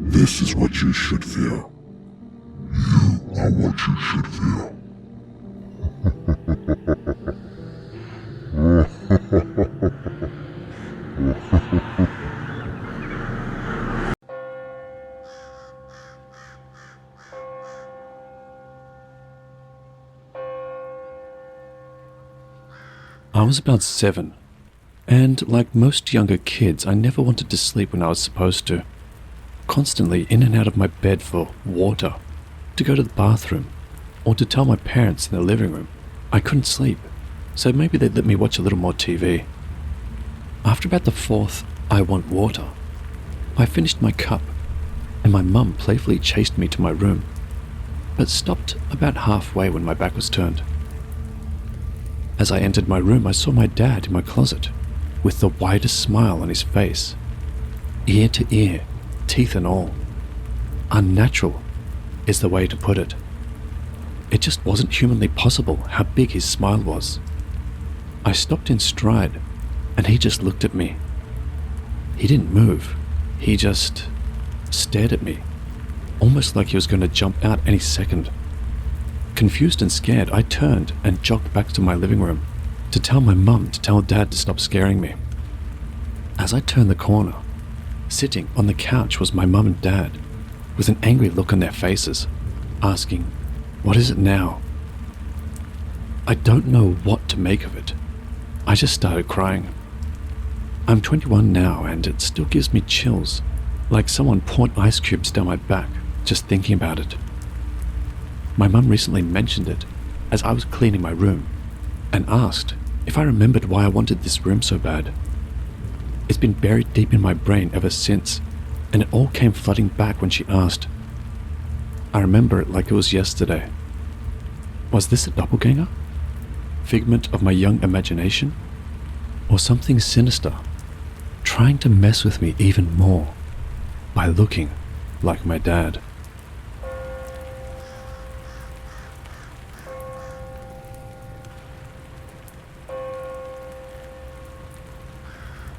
This is what you should feel. You are what you should feel. I was about 7, and like most younger kids, I never wanted to sleep when I was supposed to. Constantly in and out of my bed for water, to go to the bathroom, or to tell my parents in the living room I couldn't sleep, so maybe they'd let me watch a little more TV. After about the 4th "I want water," I finished my cup, and my mum playfully chased me to my room, but stopped about halfway when my back was turned. As I entered my room, I saw my dad in my closet, with the widest smile on his face, ear to ear, teeth and all. Unnatural is the way to put it. It just wasn't humanly possible how big his smile was. I stopped in stride, and he just looked at me. He didn't move. He just stared at me, almost like he was going to jump out any second. Confused and scared, I turned and jogged back to my living room to tell my mum to tell Dad to stop scaring me. As I turned the corner, sitting on the couch was my mum and Dad, with an angry look on their faces, asking, "What is it now?" I don't know what to make of it. I just started crying. I'm 21 now, and it still gives me chills, like someone poured ice cubes down my back just thinking about it. My mum recently mentioned it as I was cleaning my room, and asked if I remembered why I wanted this room so bad. It's been buried deep in my brain ever since, and it all came flooding back when she asked. I remember it like it was yesterday. Was this a doppelganger? Figment of my young imagination? Or something sinister, trying to mess with me even more by looking like my dad?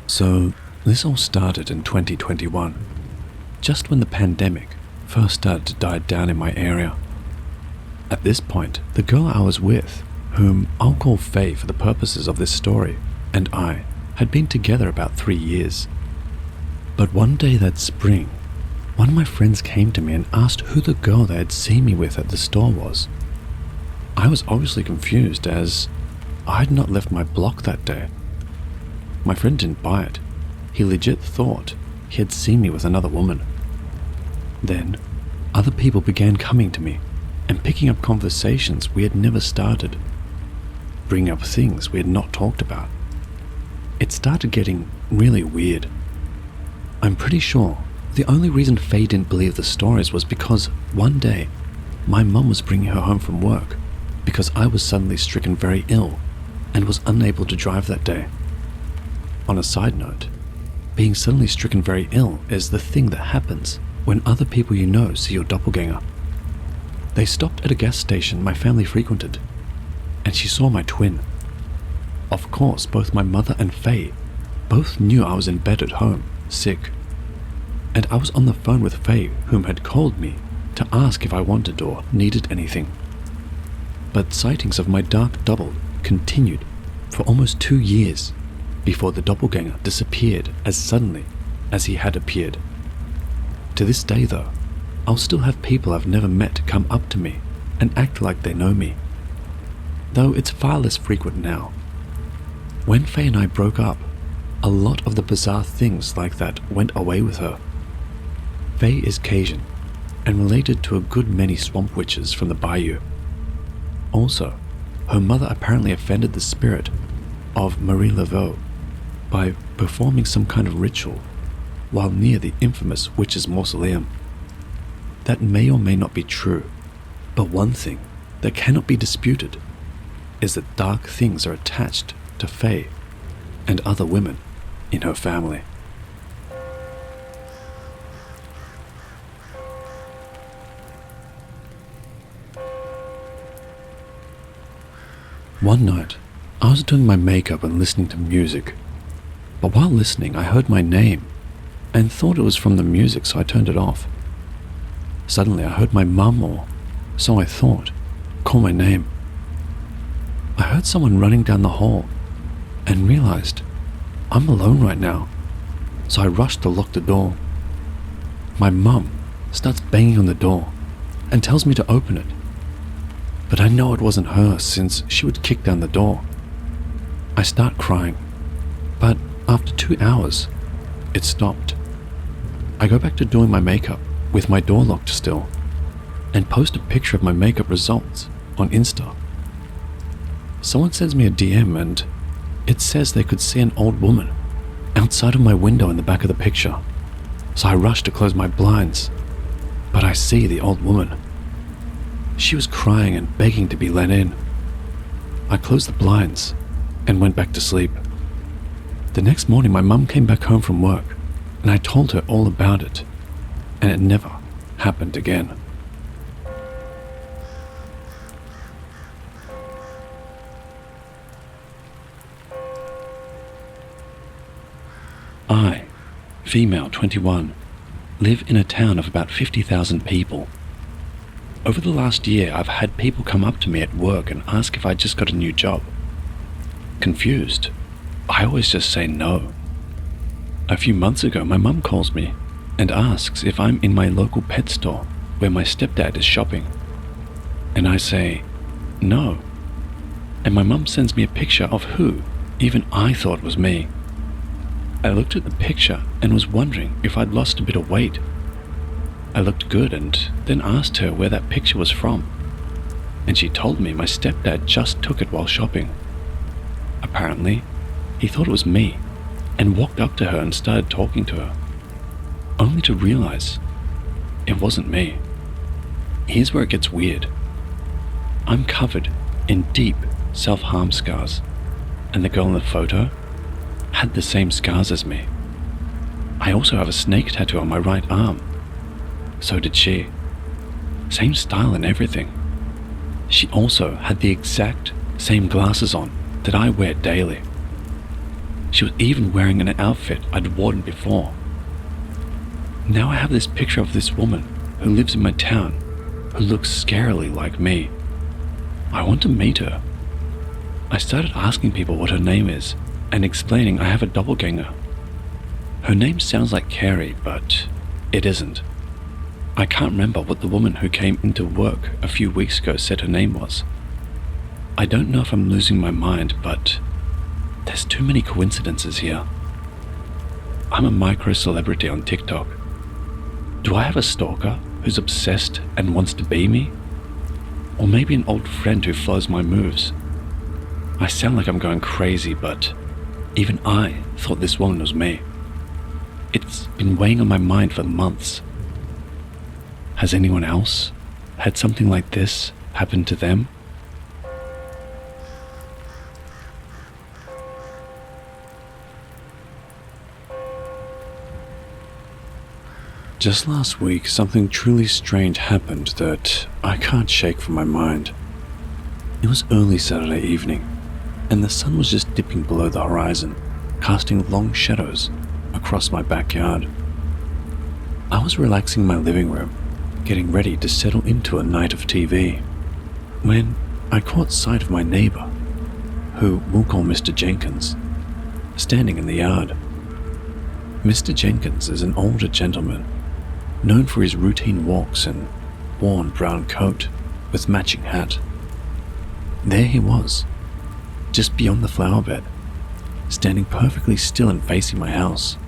So, this all started in 2021, just when the pandemic first started to die down in my area. At this point, the girl I was with, whom I'll call Faye for the purposes of this story, and I had been together about 3 years. But one day that spring, one of my friends came to me and asked who the girl they had seen me with at the store was. I was obviously confused, as I had not left my block that day. My friend didn't buy it. He legit thought he had seen me with another woman. Then, other people began coming to me and picking up conversations we had never started, bringing up things we had not talked about. It started getting really weird. I'm pretty sure the only reason Faye didn't believe the stories was because one day my mum was bringing her home from work because I was suddenly stricken very ill and was unable to drive that day. On a side note, being suddenly stricken very ill is the thing that happens when other people you know see your doppelganger. They stopped at a gas station my family frequented, and she saw my twin. Of course, both my mother and Faye both knew I was in bed at home, sick, and I was on the phone with Faye, whom had called me to ask if I wanted or needed anything. But sightings of my dark double continued for almost 2 years, before the doppelganger disappeared as suddenly as he had appeared. To this day though, I'll still have people I've never met come up to me and act like they know me, though it's far less frequent now. When Faye and I broke up, a lot of the bizarre things like that went away with her. Faye is Cajun and related to a good many swamp witches from the bayou. Also, her mother apparently offended the spirit of Marie Laveau by performing some kind of ritual while near the infamous witch's mausoleum. That may or may not be true, but one thing that cannot be disputed is that dark things are attached to Faye and other women in her family. One night, I was doing my makeup and listening to music, but while listening I heard my name and thought it was from the music, so I turned it off. Suddenly I heard my mum, or so I thought, call my name. I heard someone running down the hall and realized I'm alone right now, so I rushed to lock the door. My mum starts banging on the door and tells me to open it, but I know it wasn't her since she would kick down the door. I start crying, but after 2 hours, it stopped. I go back to doing my makeup with my door locked still and post a picture of my makeup results on Insta. Someone sends me a DM and it says they could see an old woman outside of my window in the back of the picture. So I rush to close my blinds, but I see the old woman. She was crying and begging to be let in. I closed the blinds and went back to sleep. The next morning my mum came back home from work and I told her all about it, and it never happened again. I, female 21, live in a town of about 50,000 people. Over the last year, I've had people come up to me at work and ask if I just got a new job. Confused, I always just say no. A few months ago, my mum calls me and asks if I'm in my local pet store where my stepdad is shopping. And I say, no. And my mum sends me a picture of who even I thought was me. I looked at the picture and was wondering if I'd lost a bit of weight. I looked good and then asked her where that picture was from. And she told me my stepdad just took it while shopping. Apparently, he thought it was me and walked up to her and started talking to her, only to realize it wasn't me. Here's where it gets weird. I'm covered in deep self-harm scars, and the girl in the photo had the same scars as me. I also have a snake tattoo on my right arm. So did she. Same style and everything. She also had the exact same glasses on that I wear daily. She was even wearing an outfit I'd worn before. Now I have this picture of this woman who lives in my town who looks scarily like me. I want to meet her. I started asking people what her name is and explaining I have a doppelganger. Her name sounds like Carrie, but it isn't. I can't remember what the woman who came into work a few weeks ago said her name was. I don't know if I'm losing my mind, but there's too many coincidences here. I'm a micro-celebrity on TikTok. Do I have a stalker who's obsessed and wants to be me? Or maybe an old friend who follows my moves? I sound like I'm going crazy, but even I thought this woman was me. It's been weighing on my mind for months. Has anyone else had something like this happen to them? Just last week, something truly strange happened that I can't shake from my mind. It was early Saturday evening, and the sun was just dipping below the horizon, casting long shadows across my backyard. I was relaxing in my living room, getting ready to settle into a night of TV, when I caught sight of my neighbor, who we'll call Mr. Jenkins, standing in the yard. Mr. Jenkins is an older gentleman, known for his routine walks and worn brown coat with matching hat. There he was, just beyond the flower bed, standing perfectly still and facing my house.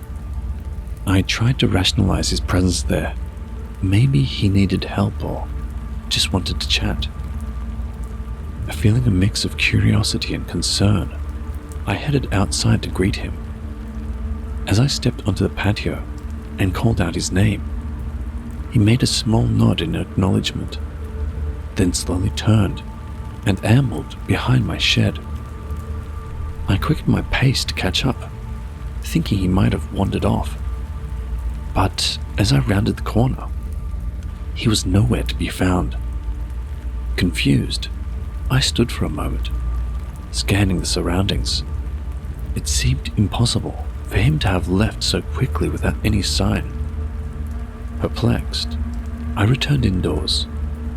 I tried to rationalize his presence there. Maybe he needed help or just wanted to chat. Feeling a mix of curiosity and concern, I headed outside to greet him. As I stepped onto the patio and called out his name, he made a small nod in acknowledgement, then slowly turned and ambled behind my shed. I quickened my pace to catch up, thinking he might have wandered off. But as I rounded the corner, he was nowhere to be found. Confused, I stood for a moment, scanning the surroundings. It seemed impossible for him to have left so quickly without any sign. Perplexed, I returned indoors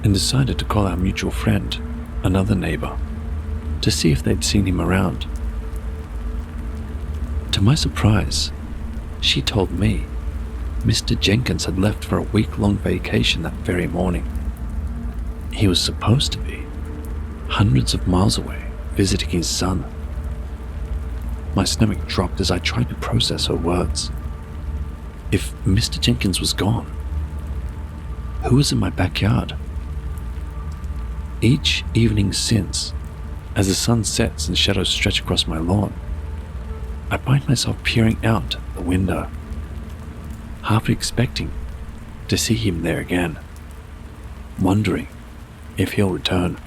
and decided to call our mutual friend, another neighbor, to see if they'd seen him around. To my surprise, she told me Mr. Jenkins had left for a week-long vacation that very morning. He was supposed to be hundreds of miles away visiting his son. My stomach dropped as I tried to process her words. If Mr. Jenkins was gone, who was in my backyard? Each evening since, as the sun sets and shadows stretch across my lawn, I find myself peering out the window, half expecting to see him there again, wondering if he'll return.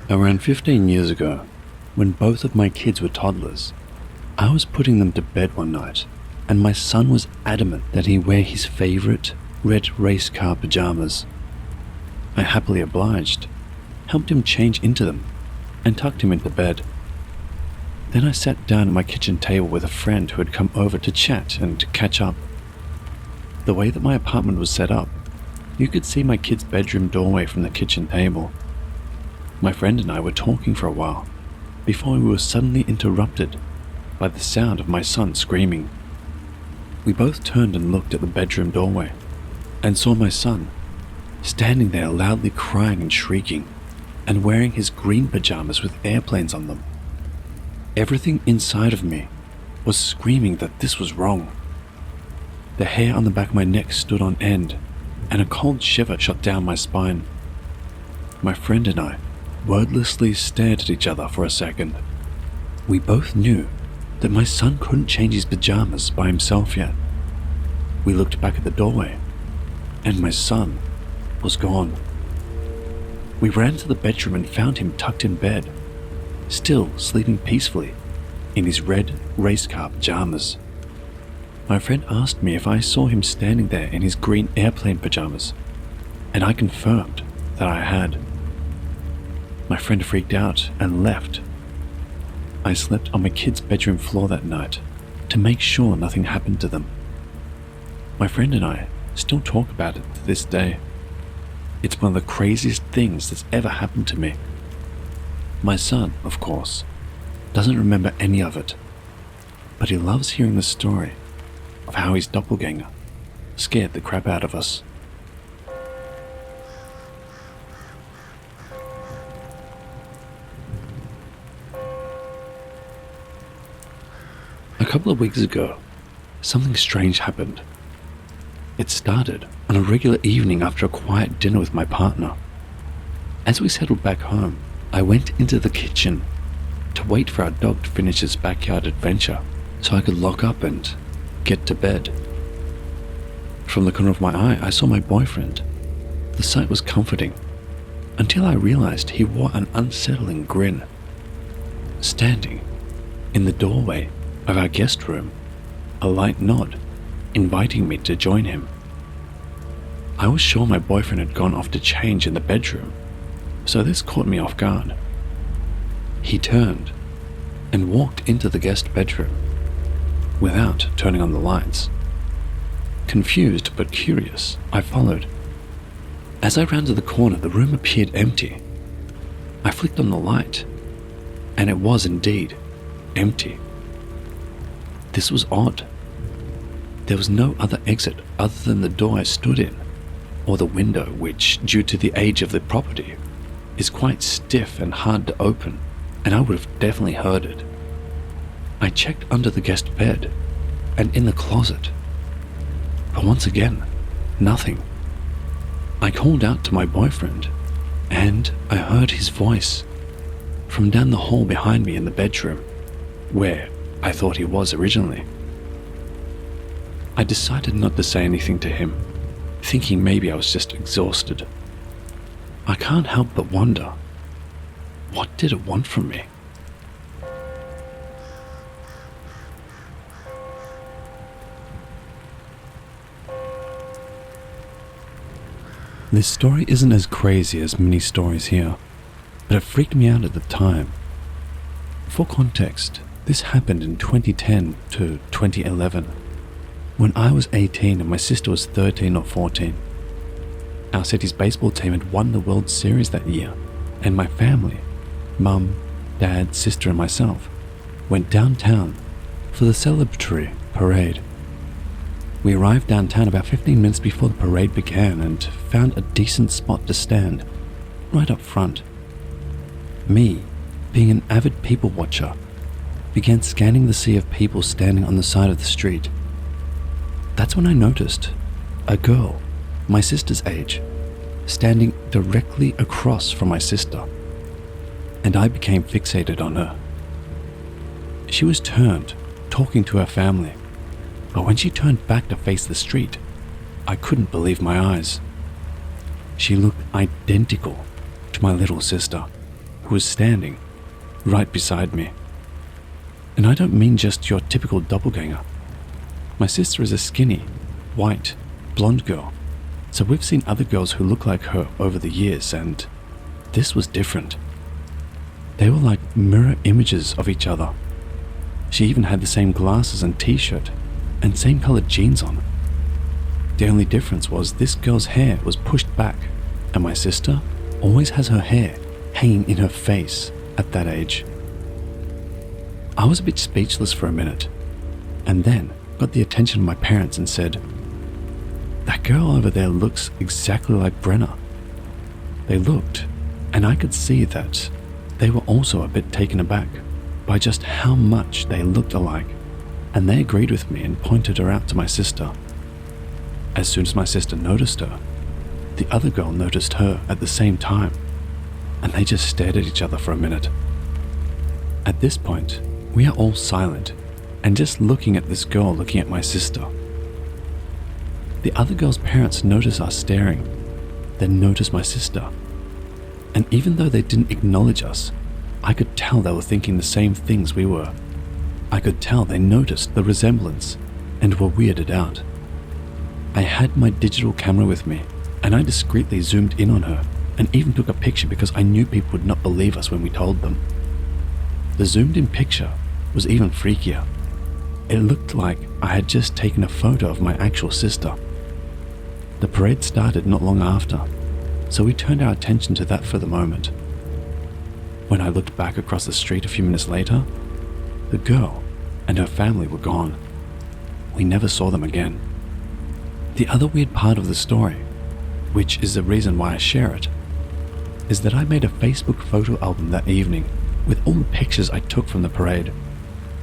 Around 15 years ago, when both of my kids were toddlers, I was putting them to bed one night, and my son was adamant that he wear his favorite red race car pajamas. I happily obliged, helped him change into them, and tucked him into bed. Then I sat down at my kitchen table with a friend who had come over to chat and to catch up. The way that my apartment was set up, you could see my kid's bedroom doorway from the kitchen table. My friend and I were talking for a while before we were suddenly interrupted by the sound of my son screaming. We both turned and looked at the bedroom doorway and saw my son standing there loudly crying and shrieking and wearing his green pajamas with airplanes on them. Everything inside of me was screaming that this was wrong. The hair on the back of my neck stood on end and a cold shiver shot down my spine. My friend and I wordlessly stared at each other for a second. We both knew that my son couldn't change his pajamas by himself yet. We looked back at the doorway, and my son was gone. We ran to the bedroom and found him tucked in bed, still sleeping peacefully in his red race car pajamas. My friend asked me if I saw him standing there in his green airplane pajamas, and I confirmed that I had. My friend freaked out and left. I slept on my kids' bedroom floor that night to make sure nothing happened to them. My friend and I still talk about it to this day. It's one of the craziest things that's ever happened to me. My son, of course, doesn't remember any of it, but he loves hearing the story of how his doppelganger scared the crap out of us. A couple of weeks ago, something strange happened. It started on a regular evening after a quiet dinner with my partner. As we settled back home, I went into the kitchen to wait for our dog to finish his backyard adventure so I could lock up and get to bed. From the corner of my eye, I saw my boyfriend. The sight was comforting until I realized he wore an unsettling grin, standing in the doorway of our guest room, a light nod inviting me to join him. I was sure my boyfriend had gone off to change in the bedroom, so this caught me off guard. He turned and walked into the guest bedroom without turning on the lights. Confused but curious, I followed. As I rounded the corner, the room appeared empty. I flicked on the light, and it was indeed empty. This was odd. There was no other exit other than the door I stood in, or the window which, due to the age of the property, is quite stiff and hard to open, and I would have definitely heard it. I checked under the guest bed and in the closet, but once again, nothing. I called out to my boyfriend, and I heard his voice from down the hall behind me in the bedroom, where I thought he was originally. I decided not to say anything to him, thinking maybe I was just exhausted. I can't help but wonder, what did it want from me? This story isn't as crazy as many stories here, but it freaked me out at the time. For context, this happened in 2010 to 2011, when I was 18 and my sister was 13 or 14. Our city's baseball team had won the World Series that year, and my family, mum, dad, sister and myself, went downtown for the celebratory parade. We arrived downtown about 15 minutes before the parade began and found a decent spot to stand, right up front. Me, being an avid people watcher, began scanning the sea of people standing on the side of the street. That's when I noticed a girl, my sister's age, standing directly across from my sister, and I became fixated on her. She was turned, talking to her family, but when she turned back to face the street, I couldn't believe my eyes. She looked identical to my little sister, who was standing right beside me. And I don't mean just your typical doppelganger. My sister is a skinny, white, blonde girl, so we've seen other girls who look like her over the years, and this was different. They were like mirror images of each other. She even had the same glasses and t-shirt, and same colored jeans on. The only difference was this girl's hair was pushed back, and my sister always has her hair hanging in her face at that age. I was a bit speechless for a minute, and then got the attention of my parents and said, "That girl over there looks exactly like Brenna." They looked, and I could see that they were also a bit taken aback by just how much they looked alike, and they agreed with me and pointed her out to my sister. As soon as my sister noticed her, the other girl noticed her at the same time, and they just stared at each other for a minute. At this point, we are all silent and just looking at this girl looking at my sister. The other girl's parents notice us staring, then notice my sister. And even though they didn't acknowledge us, I could tell they were thinking the same things we were. I could tell they noticed the resemblance and were weirded out. I had my digital camera with me, and I discreetly zoomed in on her and even took a picture because I knew people would not believe us when we told them. The zoomed in picture was even freakier. It looked like I had just taken a photo of my actual sister. The parade started not long after, so we turned our attention to that for the moment. When I looked back across the street a few minutes later, the girl and her family were gone. We never saw them again. The other weird part of the story, which is the reason why I share it, is that I made a Facebook photo album that evening with all the pictures I took from the parade,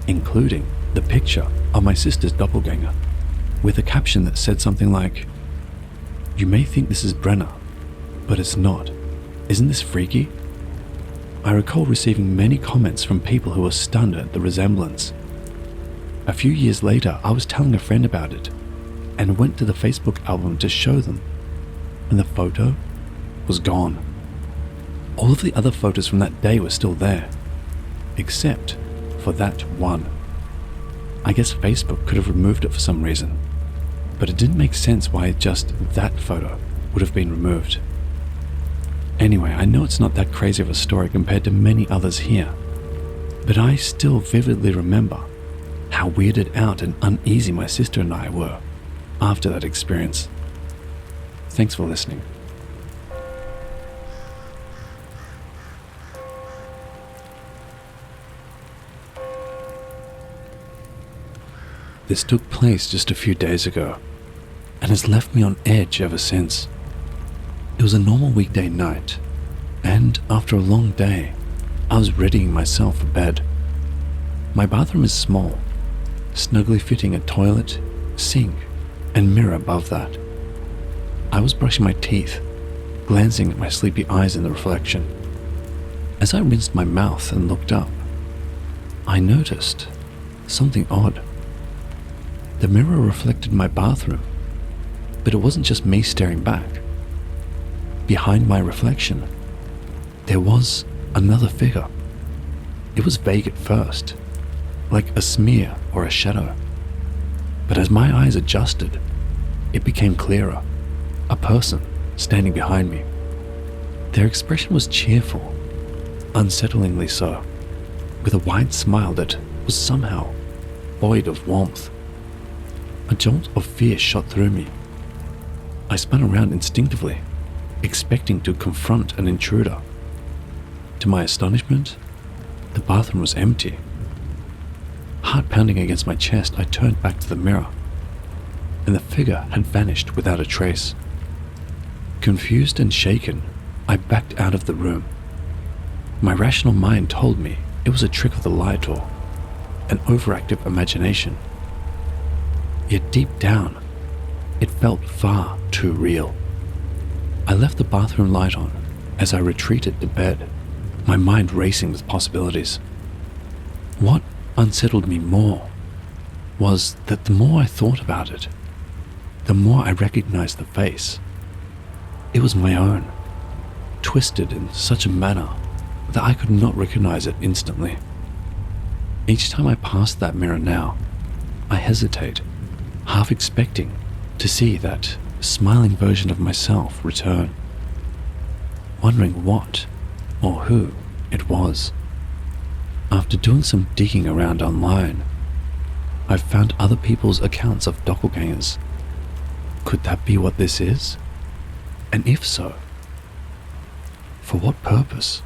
including the picture of my sister's doppelganger, with a caption that said something like, "You may think this is Brenna, but it's not. Isn't this freaky?" I recall receiving many comments from people who were stunned at the resemblance. A few years later, I was telling a friend about it and went to the Facebook album to show them, and the photo was gone. All of the other photos from that day were still there, except for that one. I guess Facebook could have removed it for some reason, but it didn't make sense why just that photo would have been removed. Anyway, I know it's not that crazy of a story compared to many others here, but I still vividly remember how weirded out and uneasy my sister and I were after that experience. Thanks for listening. This took place just a few days ago, and has left me on edge ever since. It was a normal weekday night, and after a long day, I was readying myself for bed. My bathroom is small, snugly fitting a toilet, sink, and mirror above that. I was brushing my teeth, glancing at my sleepy eyes in the reflection. As I rinsed my mouth and looked up, I noticed something odd. The mirror reflected my bathroom, but it wasn't just me staring back. Behind my reflection, there was another figure. It was vague at first, like a smear or a shadow. But as my eyes adjusted, it became clearer. A person standing behind me. Their expression was cheerful, unsettlingly so. with a wide smile that was somehow void of warmth. A jolt of fear shot through me. I spun around instinctively, expecting to confront an intruder. To my astonishment, the bathroom was empty. Heart pounding against my chest, I turned back to the mirror, and the figure had vanished without a trace. Confused and shaken, I backed out of the room. My rational mind told me it was a trick of the light or an overactive imagination. Yet deep down, it felt far too real. I left the bathroom light on as I retreated to bed, my mind racing with possibilities. What unsettled me more was that the more I thought about it, the more I recognized the face. It was my own, twisted in such a manner that I could not recognize it instantly. Each time I pass that mirror now, I hesitate, half expecting to see that smiling version of myself return, wondering what or who it was. After doing some digging around online, I've found other people's accounts of doppelgangers. Could that be what this is? And if so, for what purpose?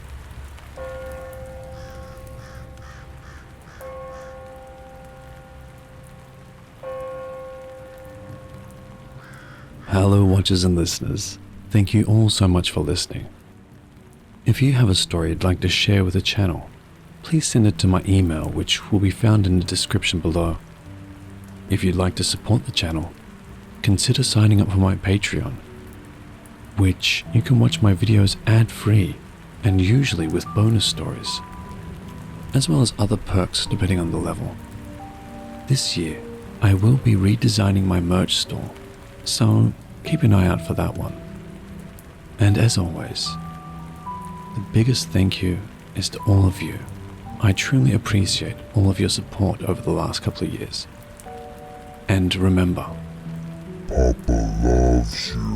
Hello watchers and listeners, thank you all so much for listening. If you have a story you'd like to share with the channel, please send it to my email, which will be found in the description below. If you'd like to support the channel, consider signing up for my Patreon, which you can watch my videos ad-free and usually with bonus stories, as well as other perks depending on the level. This year, I will be redesigning my merch store, so keep an eye out for that one. And as always, the biggest thank you is to all of you. I truly appreciate all of your support over the last couple of years. And remember, Papa loves you.